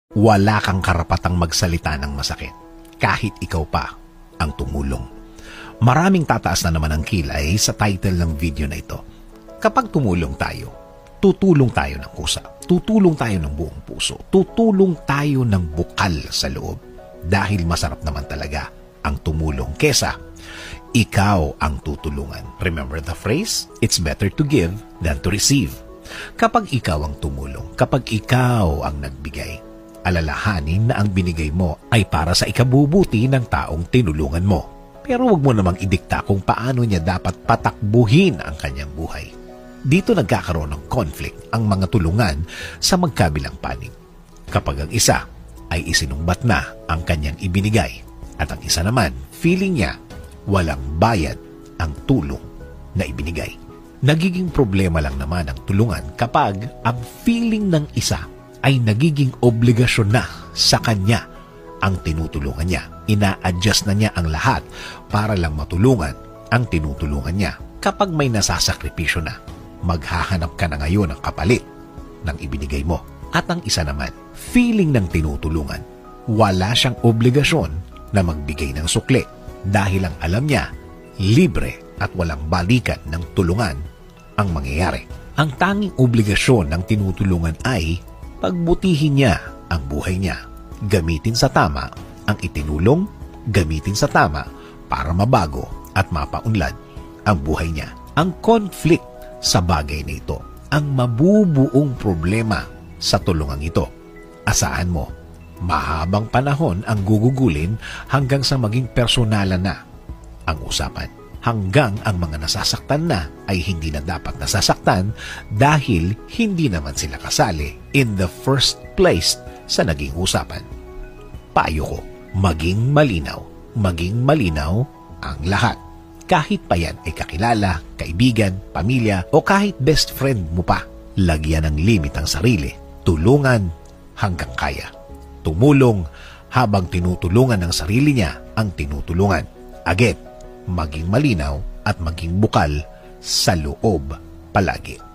Wala kang karapatang magsalita ng masakit, kahit ikaw pa ang tumulong. Maraming tataas na naman ang kilay sa title ng video na ito. Kapag tumulong tayo, tutulong tayo ng kusa, tutulong tayo ng buong puso, tutulong tayo ng bukal sa loob. Dahil masarap naman talaga ang tumulong kesa ikaw ang tutulungan. Remember the phrase? It's better to give than to receive. Kapag ikaw ang tumulong, kapag ikaw ang nagbigay, alalahanin na ang binigay mo ay para sa ikabubuti ng taong tinulungan mo. Pero huwag mo namang idikta kung paano niya dapat patakbuhin ang kanyang buhay. Dito nagkakaroon ng conflict ang mga tulungan sa magkabilang panig. Kapag ang isa ay isinumbat na ang kanyang ibinigay at ang isa naman, feeling niya walang bayad ang tulong na ibinigay. Nagiging problema lang naman ang tulungan kapag ang feeling ng isa ay nagiging obligasyon na sa kanya ang tinutulungan niya. Ina-adjust na niya ang lahat para lang matulungan ang tinutulungan niya. Kapag may nasasakripisyo na, maghahanap ka na ngayon ng kapalit ng ibinigay mo. At ang isa naman, feeling ng tinutulungan, wala siyang obligasyon na magbigay ng sukli dahil ang alam niya, libre at walang balikan ng tulungan ang mangyayari. Ang tanging obligasyon ng tinutulungan ay pagbutihin niya ang buhay niya. Gamitin sa tama ang itinulong, gamitin sa tama para mabago at mapaunlad ang buhay niya. Ang conflict sa bagay na ito, ang mabubuong problema sa tulungang ito. Asahan mo, mahabang panahon ang gugugulin hanggang sa maging personalan na ang usapan. Hanggang ang mga nasasaktan na ay hindi na dapat nasasaktan dahil hindi naman sila kasali in the first place sa naging usapan. Payo ko, maging malinaw ang lahat. Kahit pa yan ay kakilala, kaibigan, pamilya o kahit best friend mo pa, lagyan ng limit ang sarili. Tulungan hanggang kaya. Tumulong habang tinutulungan ng sarili niya ang tinutulungan. Again, maging malinaw at maging bukal sa loob palagi.